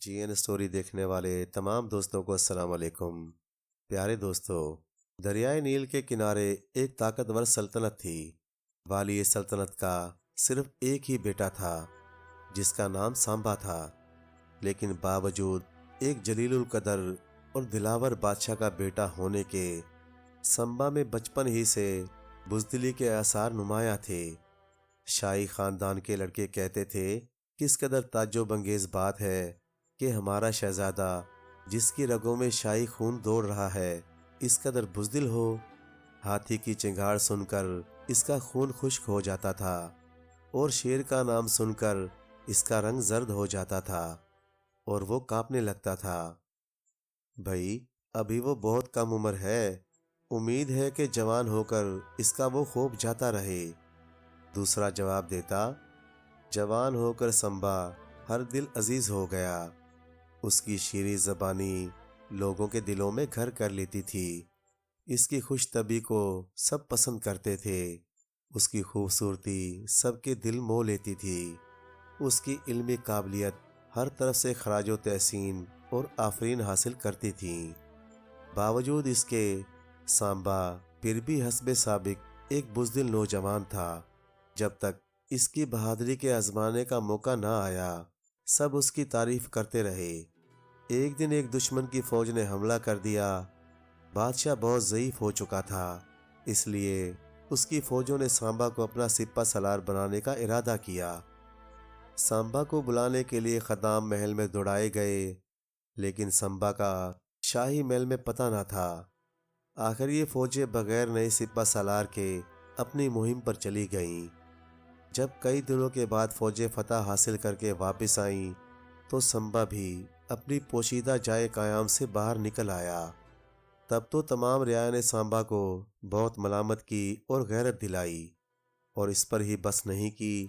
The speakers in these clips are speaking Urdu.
جی این اسٹوری دیکھنے والے تمام دوستوں کو السلام علیکم۔ پیارے دوستو، دریائے نیل کے کنارے ایک طاقتور سلطنت تھی۔ والی سلطنت کا صرف ایک ہی بیٹا تھا جس کا نام سامبا تھا، لیکن باوجود ایک جلیل القدر اور دلاور بادشاہ کا بیٹا ہونے کے سامبا میں بچپن ہی سے بزدلی کے آثار نمایاں تھے۔ شاہی خاندان کے لڑکے کہتے تھے، کس قدر تعجب انگیز بات ہے کہ ہمارا شہزادہ جس کی رگوں میں شاہی خون دوڑ رہا ہے اس قدر بزدل ہو۔ ہاتھی کی چنگھاڑ سن کر اس کا خون خشک ہو جاتا تھا اور شیر کا نام سن کر اس کا رنگ زرد ہو جاتا تھا اور وہ کانپنے لگتا تھا۔ بھائی، ابھی وہ بہت کم عمر ہے، امید ہے کہ جوان ہو کر اس کا وہ خوف جاتا رہے۔ دوسرا جواب دیتا، جوان ہو کر سامبا ہر دل عزیز ہو گیا۔ اس کی شیریں زبانی لوگوں کے دلوں میں گھر کر لیتی تھی۔ اس کی خوش طبعی کو سب پسند کرتے تھے۔ اس کی خوبصورتی سب کے دل مو لیتی تھی۔ اس کی علمی قابلیت ہر طرف سے خراج و تحسین اور آفرین حاصل کرتی تھی۔ باوجود اس کے سامبا پھر بھی حسب سابق ایک بزدل نوجوان تھا۔ جب تک اس کی بہادری کے آزمانے کا موقع نہ آیا، سب اس کی تعریف کرتے رہے۔ ایک دن ایک دشمن کی فوج نے حملہ کر دیا۔ بادشاہ بہت ضعیف ہو چکا تھا، اس لیے اس کی فوجوں نے سامبا کو اپنا سپہ سالار بنانے کا ارادہ کیا۔ سامبا کو بلانے کے لیے خدام محل میں دوڑائے گئے، لیکن سامبا کا شاہی محل میں پتہ نہ تھا۔ آخر یہ فوجیں بغیر نئے سپہ سالار کے اپنی مہم پر چلی گئیں۔ جب کئی دنوں کے بعد فوجیں فتح حاصل کر کے واپس آئیں تو سامبا بھی اپنی پوشیدہ جائے قیام سے باہر نکل آیا۔ تب تو تمام رعایا نے سامبا کو بہت ملامت کی اور غیرت دلائی، اور اس پر ہی بس نہیں کی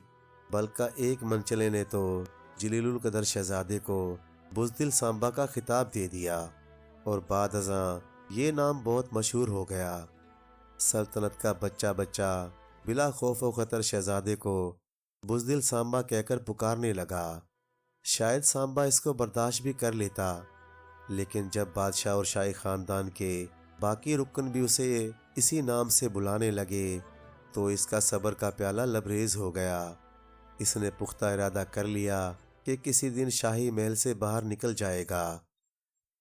بلکہ ایک منچلے نے تو جلیل القدر شہزادے کو بزدل سامبا کا خطاب دے دیا، اور بعد ازاں یہ نام بہت مشہور ہو گیا۔ سلطنت کا بچہ بچہ بلا خوف و خطر شہزادے کو بزدل سامبا کہہ کر پکارنے لگا۔ شاید سامبا اس کو برداشت بھی کر لیتا، لیکن جب بادشاہ اور شاہی خاندان کے باقی رکن بھی اسے اسی نام سے بلانے لگے تو اس کا صبر کا پیالہ لبریز ہو گیا۔ اس نے پختہ ارادہ کر لیا کہ کسی دن شاہی محل سے باہر نکل جائے گا۔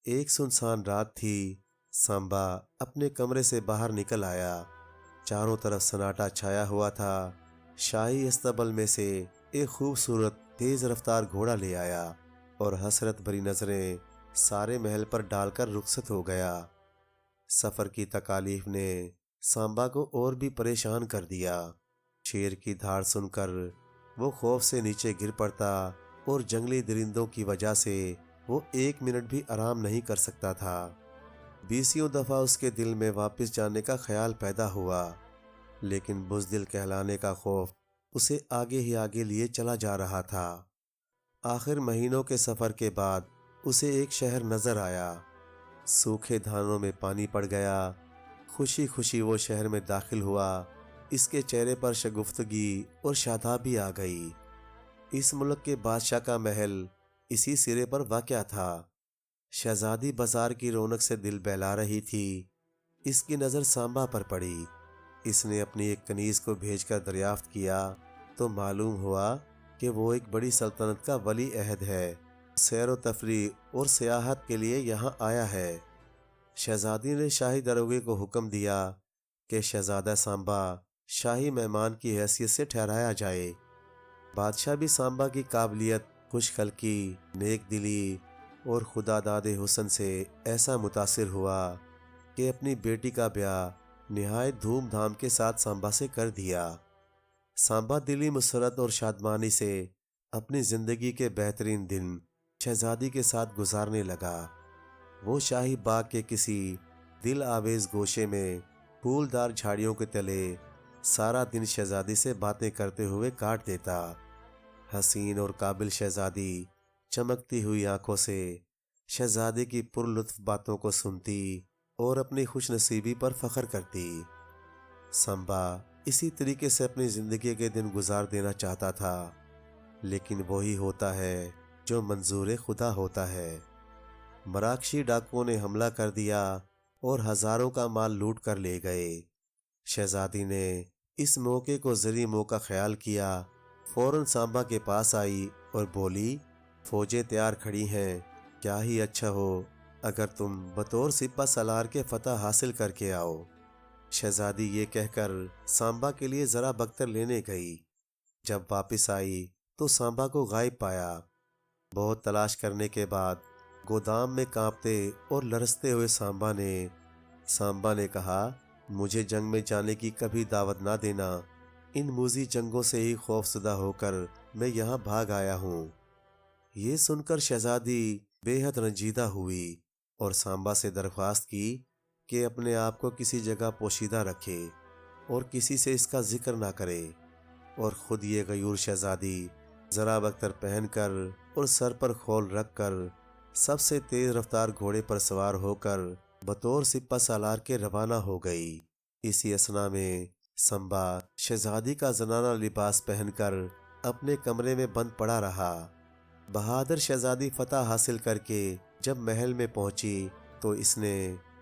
ایک سنسان رات تھی۔ سامبا اپنے کمرے سے باہر نکل آیا۔ چاروں طرف سناٹا چھایا ہوا تھا۔ شاہی استبل میں سے ایک خوبصورت تیز رفتار گھوڑا لے آیا اور حسرت بھری نظریں سارے محل پر ڈال کر رخصت ہو گیا۔ سفر کی تکالیف نے سامبا کو اور بھی پریشان کر دیا۔ شیر کی دھاڑ سن کر وہ خوف سے نیچے گر پڑتا اور جنگلی درندوں کی وجہ سے وہ ایک منٹ بھی آرام نہیں کر سکتا تھا۔ 20 دفعہ اس کے دل میں واپس جانے کا خیال پیدا ہوا، لیکن بزدل کہلانے کا خوف اسے آگے ہی آگے لیے چلا جا رہا تھا۔ آخر مہینوں کے سفر کے بعد اسے ایک شہر نظر آیا۔ سوکھے دھانوں میں پانی پڑ گیا۔ خوشی خوشی وہ شہر میں داخل ہوا۔ اس کے چہرے پر شگفتگی اور شادابی آ گئی۔ اس ملک کے بادشاہ کا محل اسی سرے پر واقع تھا۔ شہزادی بازار کی رونق سے دل بہلا رہی تھی۔ اس کی نظر سامبا پر پڑی۔ اس نے اپنی ایک کنیز کو بھیج کر دریافت کیا تو معلوم ہوا کہ وہ ایک بڑی سلطنت کا ولی عہد ہے، سیر و تفریح اور سیاحت کے لیے یہاں آیا ہے۔ شہزادی نے شاہی داروغے کو حکم دیا کہ شہزادہ سامبا شاہی مہمان کی حیثیت سے ٹھہرایا جائے۔ بادشاہ بھی سامبا کی قابلیت، خوش خلقی، نیک دلی اور خدا داد حسن سے ایسا متاثر ہوا کہ اپنی بیٹی کا بیاہ نہایت دھوم دھام کے ساتھ سامبا سے کر دیا۔ سامبا دلی مسرت اور شادمانی سے اپنی زندگی کے بہترین دن شہزادی کے ساتھ گزارنے لگا۔ وہ شاہی باغ کے کسی دل آویز گوشے میں پھولدار جھاڑیوں کے تلے سارا دن شہزادی سے باتیں کرتے ہوئے کاٹ دیتا۔ حسین اور قابل شہزادی چمکتی ہوئی آنکھوں سے شہزادی کی پر لطف باتوں کو سنتی اور اپنی خوش نصیبی پر فخر کرتی۔ سامبا اسی طریقے سے اپنی زندگی کے دن گزار دینا چاہتا تھا، لیکن وہی ہوتا ہے جو منظور خدا ہوتا ہے۔ مراکشی ڈاکوؤں نے حملہ کر دیا اور ہزاروں کا مال لوٹ کر لے گئے۔ شہزادی نے اس موقع کو زرعی موقع خیال کیا، فوراً سامبا کے پاس آئی اور بولی، فوجیں تیار کھڑی ہیں، کیا ہی اچھا ہو اگر تم بطور سپہ سالار کے فتح حاصل کر کے آؤ۔ شہزادی یہ کہہ کر سامبا کے لیے ذرا بختر لینے گئی۔ جب واپس آئی تو سامبا کو غائب پایا۔ بہت تلاش کرنے کے بعد گودام میں کانپتے اور لرزتے ہوئے سامبا نے کہا، مجھے جنگ میں جانے کی کبھی دعوت نہ دینا، ان موذی جنگوں سے ہی خوف زدہ ہو کر میں یہاں بھاگ آیا ہوں۔ یہ سن کر شہزادی بے حد رنجیدہ ہوئی اور سامبا سے درخواست کی کہ اپنے آپ کو کسی جگہ پوشیدہ رکھے اور کسی سے اس کا ذکر نہ کرے، اور خود یہ غیور شہزادی ذرا بختر پہن کر اور سر پر خول رکھ کر سب سے تیز رفتار گھوڑے پر سوار ہو کر بطور سپہ سالار کے روانہ ہو گئی۔ اسی اثنا میں سامبا شہزادی کا زنانہ لباس پہن کر اپنے کمرے میں بند پڑا رہا۔ بہادر شہزادی فتح حاصل کر کے جب محل میں پہنچی تو اس نے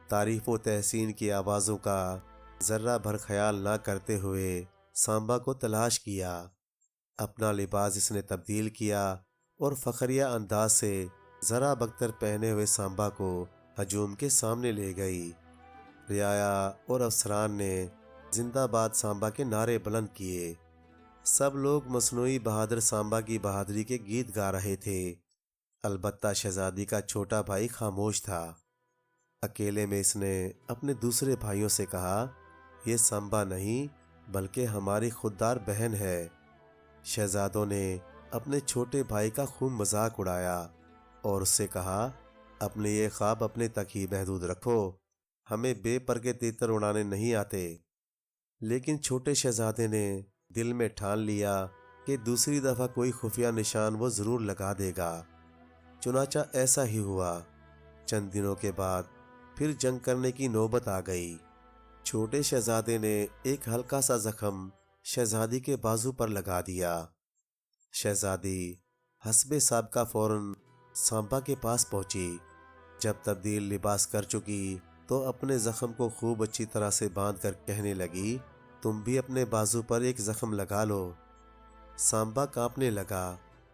تعریف و تحسین کی آوازوں کا ذرہ بھر خیال نہ کرتے ہوئے سامبا کو تلاش کیا۔ اپنا لباس اس نے تبدیل کیا اور فخریہ انداز سے ذرا بختر پہنے ہوئے سامبا کو ہجوم کے سامنے لے گئی۔ رعایا اور افسران نے زندہ باد سامبا کے نعرے بلند کیے۔ سب لوگ مصنوعی بہادر سامبا کی بہادری کے گیت گا رہے تھے۔ البتہ شہزادی کا چھوٹا بھائی خاموش تھا۔ اکیلے میں اس نے اپنے دوسرے بھائیوں سے کہا، یہ سامبا نہیں بلکہ ہماری خوددار بہن ہے۔ شہزادوں نے اپنے چھوٹے بھائی کا خوب مذاق اڑایا اور اس سے کہا، اپنے یہ خواب اپنے تک ہی محدود رکھو، ہمیں بے پر کے تیتر اڑانے نہیں آتے۔ لیکن چھوٹے شہزادے نے دل میں ٹھان لیا کہ دوسری دفعہ کوئی خفیہ نشان وہ ضرور لگا دے گا۔ چنانچہ ایسا ہی ہوا۔ چند دنوں کے بعد پھر جنگ کرنے کی نوبت آ گئی۔ چھوٹے شہزادے نے ایک ہلکا سا زخم شہزادی کے بازو پر لگا دیا۔ شہزادی حسب سابقہ فوراً سامبا کے پاس پہنچی۔ جب تبدیل لباس کر چکی تو اپنے زخم کو خوب اچھی طرح سے باندھ کر کہنے لگی، تم بھی اپنے بازو پر ایک زخم لگا لو۔ سامبا کانپنے لگا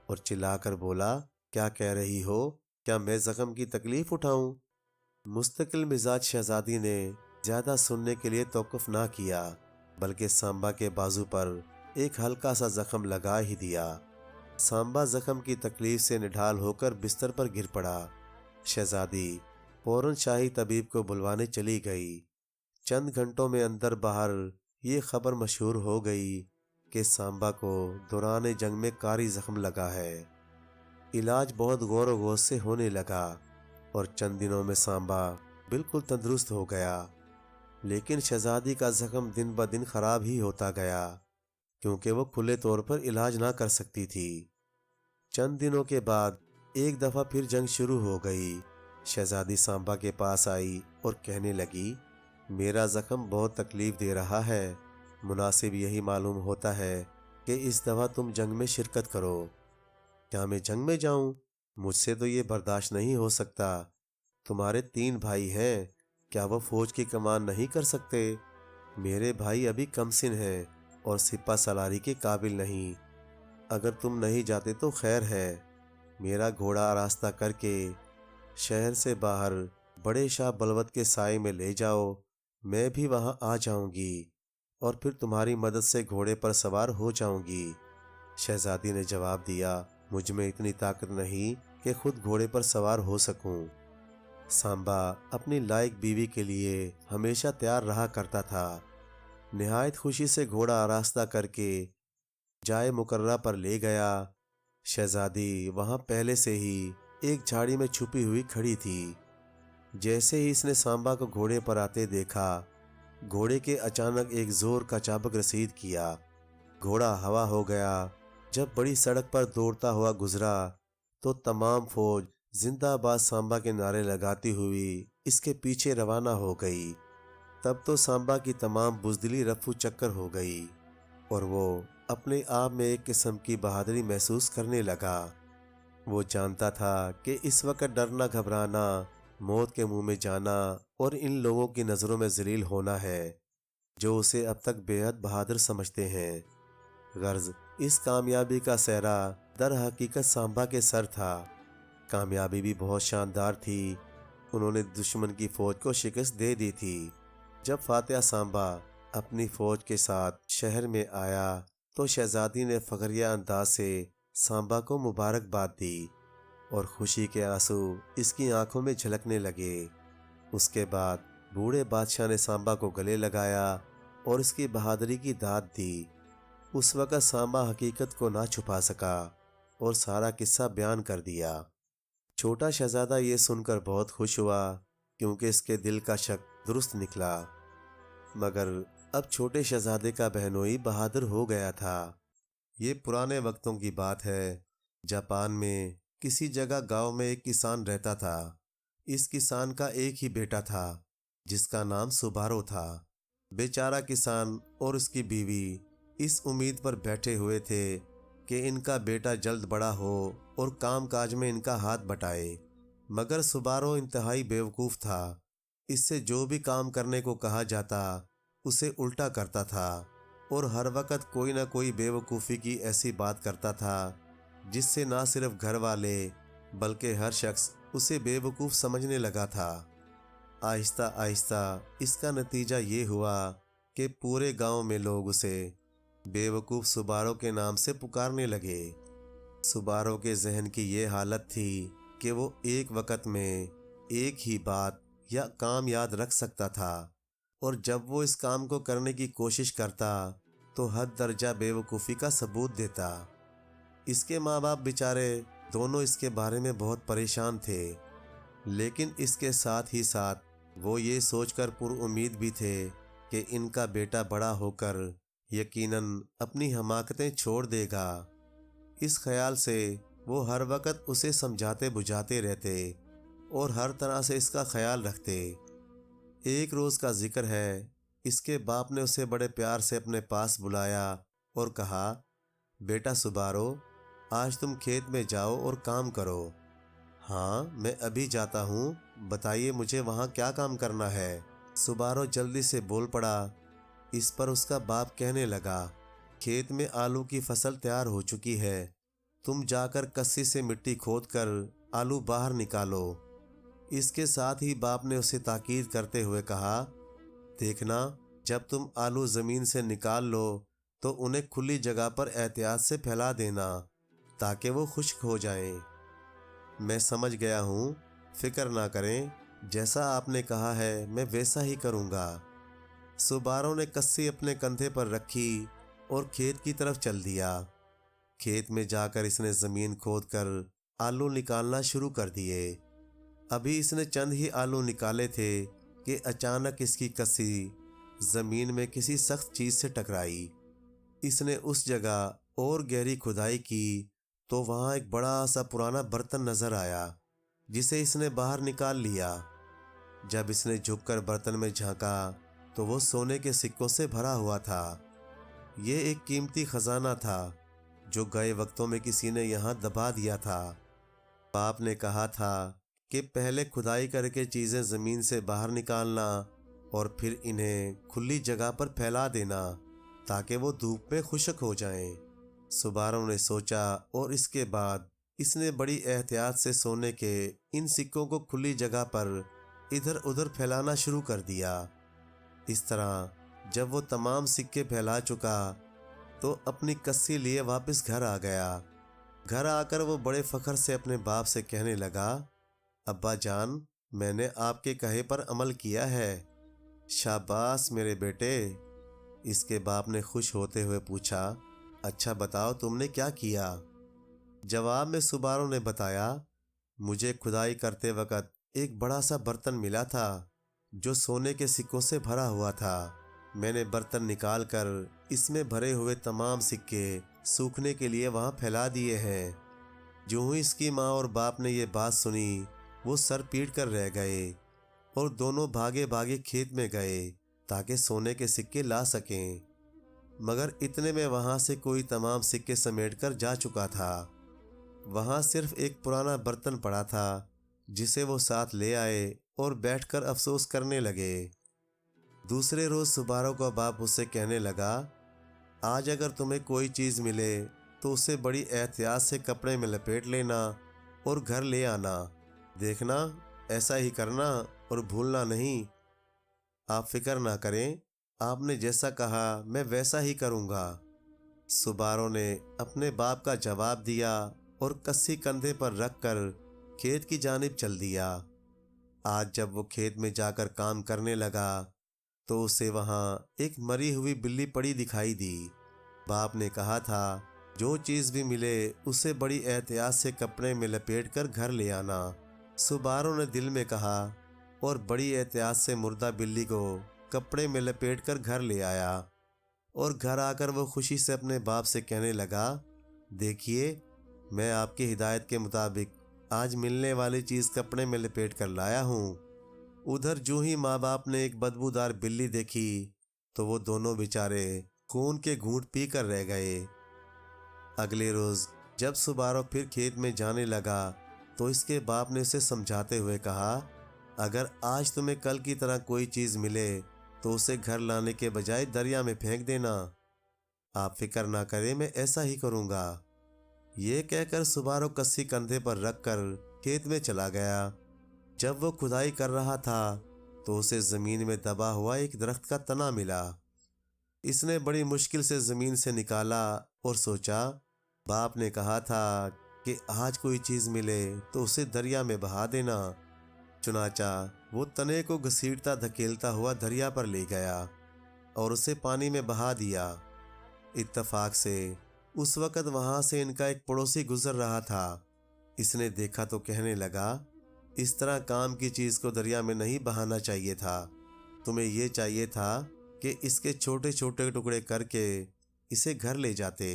اور چلا کر بولا، کیا کہہ رہی ہو؟ کیا میں زخم کی تکلیف اٹھاؤں؟ مستقل مزاج شہزادی نے زیادہ سننے کے لیے توقف نہ کیا، بلکہ سامبا کے بازو پر ایک ہلکا سا زخم لگا ہی دیا۔ سامبا زخم کی تکلیف سے نڈھال ہو کر بستر پر گر پڑا۔ شہزادی فوراً شاہی طبیب کو بلوانے چلی گئی۔ چند گھنٹوں میں اندر باہر یہ خبر مشہور ہو گئی کہ سامبا کو دوران جنگ میں کاری زخم لگا ہے۔ علاج بہت غور و خوض سے ہونے لگا اور چند دنوں میں سامبا بالکل تندرست ہو گیا۔ لیکن شہزادی کا زخم دن بدن خراب ہی ہوتا گیا کیونکہ وہ کھلے طور پر علاج نہ کر سکتی تھی۔ چند دنوں کے بعد ایک دفعہ پھر جنگ شروع ہو گئی۔ شہزادی سامبا کے پاس آئی اور کہنے لگی، میرا زخم بہت تکلیف دے رہا ہے، مناسب یہی معلوم ہوتا ہے کہ اس دفعہ تم جنگ میں شرکت کرو۔ کیا میں جنگ میں جاؤں؟ مجھ سے تو یہ برداشت نہیں ہو سکتا۔ تمہارے 3 بھائی ہیں، کیا وہ فوج کی کمان نہیں کر سکتے؟ میرے بھائی ابھی کم سن ہیں اور سپہ سالاری کے قابل نہیں۔ اگر تم نہیں جاتے تو خیر ہے، میرا گھوڑا آراستہ کر کے شہر سے باہر بڑے شاہ بلوت کے سائے میں لے جاؤ، میں بھی وہاں آ جاؤں گی اور پھر تمہاری مدد سے گھوڑے پر سوار ہو جاؤں گی۔ شہزادی نے جواب دیا، مجھ میں اتنی طاقت نہیں کہ خود گھوڑے پر سوار ہو سکوں۔ سامبا اپنی لائق بیوی کے لیے ہمیشہ تیار رہا کرتا تھا۔ نہایت خوشی سے گھوڑا آراستہ کر کے جائے مقررہ پر لے گیا۔ شہزادی وہاں پہلے سے ہی ایک جھاڑی میں چھپی ہوئی کھڑی تھی۔ جیسے ہی اس نے سامبا کو گھوڑے پر آتے دیکھا، گھوڑے کے اچانک ایک زور کا چابک رسید کیا۔ گھوڑا ہوا ہو گیا۔ جب بڑی سڑک پر دوڑتا ہوا گزرا تو تمام فوج زندہ باد سامبا کے نعرے لگاتی ہوئی اس کے پیچھے روانہ ہو گئی۔ تب تو سامبا کی تمام بزدلی رفو چکر ہو گئی اور وہ اپنے آپ میں ایک قسم کی بہادری محسوس کرنے لگا۔ وہ جانتا تھا کہ اس وقت ڈرنا گھبرانا، موت کے منہ میں جانا اور ان لوگوں کی نظروں میں ذلیل ہونا ہے جو اسے اب تک بے حد بہادر سمجھتے ہیں۔ غرض اس کامیابی کا سہرا در حقیقت سامبا کے سر تھا۔ کامیابی بھی بہت شاندار تھی۔ انہوں نے دشمن کی فوج کو شکست دے دی تھی۔ جب فاتح سامبا اپنی فوج کے ساتھ شہر میں آیا تو شہزادی نے فخریہ انداز سے سامبا کو مبارکباد دی اور خوشی کے آنسو اس کی آنکھوں میں جھلکنے لگے۔ اس کے بعد بوڑھے بادشاہ نے سامبا کو گلے لگایا اور اس کی بہادری کی داد دی۔ اس وقت سامبا حقیقت کو نہ چھپا سکا اور سارا قصہ بیان کر دیا۔ چھوٹا شہزادہ یہ سن کر بہت خوش ہوا کیونکہ اس کے دل کا شک درست نکلا، مگر اب چھوٹے شہزادے کا بہنوئی بہادر ہو گیا تھا۔ یہ پرانے وقتوں کی بات ہے۔ جاپان میں کسی جگہ گاؤں میں ایک کسان رہتا تھا۔ اس کسان کا ایک ہی بیٹا تھا جس کا نام سوبارو تھا۔ بیچارہ کسان اور اس کی بیوی اس امید پر بیٹھے ہوئے تھے کہ ان کا بیٹا جلد بڑا ہو اور کام کاج میں ان کا ہاتھ بٹائے، مگر سوبارو انتہائی بیوقوف تھا۔ اس سے جو بھی کام کرنے کو کہا جاتا اسے الٹا کرتا تھا اور ہر وقت کوئی نہ کوئی بیوقوفی کی ایسی بات کرتا تھا جس سے نہ صرف گھر والے بلکہ ہر شخص اسے بیوقوف سمجھنے لگا تھا۔ آہستہ آہستہ اس کا نتیجہ یہ ہوا کہ پورے گاؤں میں لوگ اسے بیوقوف سوبارو کے نام سے پکارنے لگے۔ سوبارو کے ذہن کی یہ حالت تھی کہ وہ ایک وقت میں ایک ہی بات یا کام یاد رکھ سکتا تھا، اور جب وہ اس کام کو کرنے کی کوشش کرتا تو حد درجہ بیوقوفی کا ثبوت دیتا۔ اس کے ماں باپ بیچارے دونوں اس کے بارے میں بہت پریشان تھے، لیکن اس کے ساتھ ہی ساتھ وہ یہ سوچ کر پر امید بھی تھے کہ ان کا بیٹا بڑا ہو کر یقیناً اپنی حماقتیں چھوڑ دے گا۔ اس خیال سے وہ ہر وقت اسے سمجھاتے بجھاتے رہتے اور ہر طرح سے اس کا خیال رکھتے۔ ایک روز کا ذکر ہے، اس کے باپ نے اسے بڑے پیار سے اپنے پاس بلایا اور کہا، بیٹا سوبارو، آج تم کھیت میں جاؤ اور کام کرو۔ ہاں، میں ابھی جاتا ہوں، بتائیے مجھے وہاں کیا کام کرنا ہے؟ سوبارو جلدی سے بول پڑا۔ اس پر اس کا باپ کہنے لگا، کھیت میں آلو کی فصل تیار ہو چکی ہے، تم جا کر کسی سے مٹی کھود کر آلو باہر نکالو۔ اس کے ساتھ ہی باپ نے اسے تاکید کرتے ہوئے کہا، دیکھنا جب تم آلو زمین سے نکال لو تو انہیں کھلی جگہ پر احتیاط سے پھیلا دینا تاکہ وہ خشک ہو جائیں۔ میں سمجھ گیا ہوں، فکر نہ کریں، جیسا آپ نے کہا ہے میں ویسا ہی کروں گا۔ سوبارو نے کسی اپنے کندھے پر رکھی اور کھیت کی طرف چل دیا۔ کھیت میں جا کر اس نے زمین کھود کر آلو نکالنا شروع کر دیے۔ ابھی اس نے چند ہی آلو نکالے تھے کہ اچانک اس کی کسی زمین میں کسی سخت چیز سے ٹکرائی۔ اس نے اس جگہ اور گہری کھدائی کی تو وہاں ایک بڑا سا پرانا برتن نظر آیا جسے اس نے باہر نکال لیا۔ جب اس نے جھک کر برتن میں جھانکا تو وہ سونے کے سکوں سے بھرا ہوا تھا۔ یہ ایک قیمتی خزانہ تھا جو گئے وقتوں میں کسی نے یہاں دبا دیا تھا۔ باپ نے کہا تھا کہ پہلے کھدائی کر کے چیزیں زمین سے باہر نکالنا اور پھر انہیں کھلی جگہ پر پھیلا دینا تاکہ وہ دھوپ میں خشک ہو جائیں۔ سوبارو نے سوچا اور اس کے بعد اس نے بڑی احتیاط سے سونے کے ان سکوں کو کھلی جگہ پر ادھر ادھر پھیلانا شروع کر دیا۔ اس طرح جب وہ تمام سکے پھیلا چکا تو اپنی کسی لیے واپس گھر آ گیا۔ گھر آ کر وہ بڑے فخر سے اپنے باپ سے کہنے لگا، ابا جان، میں نے آپ کے کہے پر عمل کیا ہے، شاباش میرے بیٹے۔ اس کے باپ نے خوش ہوتے ہوئے پوچھا، اچھا بتاؤ تم نے کیا کیا؟ جواب میں سوبارو نے بتایا، مجھے کھدائی کرتے وقت ایک بڑا سا برتن ملا تھا جو سونے کے سکوں سے بھرا ہوا تھا۔ میں نے برتن نکال کر اس میں بھرے ہوئے تمام سکے سوکھنے کے لیے وہاں پھیلا دیے ہیں۔ جو ہی اس کی ماں اور باپ نے یہ بات سنی وہ سر پیٹ کر رہ گئے اور دونوں بھاگے بھاگے کھیت میں گئے تاکہ سونے کے سکے لا سکیں، مگر اتنے میں وہاں سے کوئی تمام سکے سمیٹ کر جا چکا تھا وہاں صرف ایک پرانا برتن پڑا تھا جسے وہ ساتھ لے آئے اور بیٹھ کر افسوس کرنے لگے۔ دوسرے روز سبارو کا باپ اسے کہنے لگا، آج اگر تمہیں کوئی چیز ملے تو اسے بڑی احتیاط سے کپڑے میں لپیٹ لینا اور گھر لے آنا۔ دیکھنا، ایسا ہی کرنا اور بھولنا نہیں۔ آپ فکر نہ کریں، آپ نے جیسا کہا میں ویسا ہی کروں گا۔ سبارو نے اپنے باپ کا جواب دیا اور کسی کندھے پر رکھ کر کھیت کی جانب چل دیا۔ آج جب وہ کھیت میں جا کر کام کرنے لگا تو اسے وہاں ایک مری ہوئی بلی پڑی دکھائی دی۔ باپ نے کہا تھا، جو چیز بھی ملے اسے بڑی احتیاط سے کپڑے میں لپیٹ کر گھر لے آنا۔ سبارو نے دل میں کہا اور بڑی احتیاط سے مردہ بلی کو کپڑے میں لپیٹ کر گھر لے آیا، اور گھر آ کر وہ خوشی سے اپنے باپ سے کہنے لگا، دیکھیے، میں آپ کی ہدایت کے مطابق آج ملنے والی چیز کپڑے میں لپیٹ کر لایا ہوں۔ ادھر جو ہی ماں باپ نے ایک بدبودار بلی دیکھی تو وہ دونوں بیچارے خون کے گھونٹ پی کر رہ گئے۔ اگلے روز جب سبارو پھر کھیت میں جانے لگا تو اس کے باپ نے اسے سمجھاتے ہوئے کہا، اگر آج تمہیں کل کی طرح کوئی چیز ملے تو اسے گھر لانے کے بجائے دریا میں پھینک دینا۔ آپ فکر نہ کریں، میں ایسا ہی کروں گا۔ یہ کہہ کر سبارو کسی کندھے پر رکھ کر کھیت میں چلا گیا۔ جب وہ کھدائی کر رہا تھا تو اسے زمین میں دبا ہوا ایک درخت کا تنا ملا۔ اس نے بڑی مشکل سے زمین سے نکالا اور سوچا، باپ نے کہا تھا کہ آج کوئی چیز ملے تو اسے دریا میں بہا دینا۔ چنانچہ وہ تنے کو گھسیٹتا دھکیلتا ہوا دریا پر لے گیا اور اسے پانی میں بہا دیا۔ اتفاق سے اس وقت وہاں سے ان کا ایک پڑوسی گزر رہا تھا۔ اس نے دیکھا تو کہنے لگا، اس طرح کام کی چیز کو دریا میں نہیں بہانا چاہیے تھا، تمہیں یہ چاہیے تھا کہ اس کے چھوٹے چھوٹے ٹکڑے کر کے اسے گھر لے جاتے۔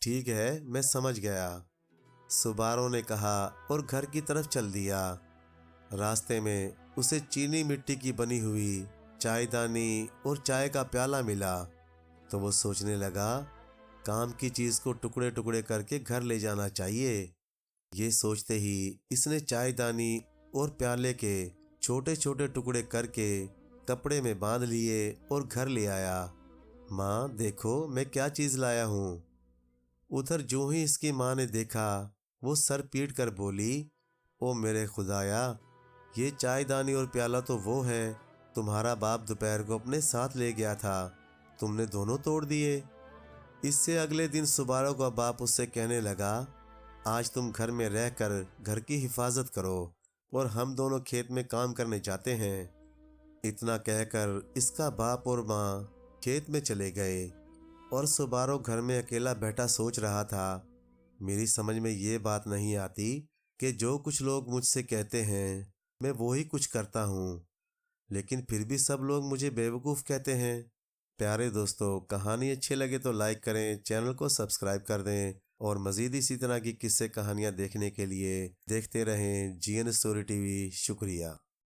ٹھیک ہے، میں سمجھ گیا، سبارو نے کہا اور گھر کی طرف چل دیا۔ راستے میں اسے چینی مٹی کی بنی ہوئی چائے دانی اور چائے کا پیالہ ملا تو وہ سوچنے لگا، کام کی چیز کو ٹکڑے ٹکڑے کر کے گھر لے جانا چاہیے۔ یہ سوچتے ہی اس نے چائے دانی اور پیالے کے چھوٹے چھوٹے ٹکڑے کر کے کپڑے میں باندھ لیے اور گھر لے آیا۔ ماں، دیکھو میں کیا چیز لایا ہوں۔ ادھر جو ہی اس کی ماں نے دیکھا وہ سر پیٹ کر بولی، او میرے خدایا، یہ چائے دانی اور پیالہ تو وہ ہے تمہارا باپ دوپہر کو اپنے ساتھ لے گیا تھا، تم نے دونوں توڑ دیے۔ اس سے اگلے دن سبارو کا باپ اس سے کہنے لگا، آج تم گھر میں رہ کر گھر کی حفاظت کرو اور ہم دونوں کھیت میں کام کرنے جاتے ہیں۔ اتنا کہہ کر اس کا باپ اور ماں کھیت میں چلے گئے اور سبارو گھر میں اکیلا بیٹھا سوچ رہا تھا، میری سمجھ میں یہ بات نہیں آتی کہ جو کچھ لوگ مجھ سے کہتے ہیں میں وہی کچھ کرتا ہوں، لیکن پھر بھی سب لوگ مجھے بیوقوف کہتے ہیں۔ پیارے دوستو، کہانی اچھی لگے تو لائک کریں، چینل کو سبسکرائب کر دیں اور مزید اسی طرح کی قصے کہانیاں دیکھنے کے لیے دیکھتے رہیں جی این اسٹوری ٹی وی۔ شکریہ۔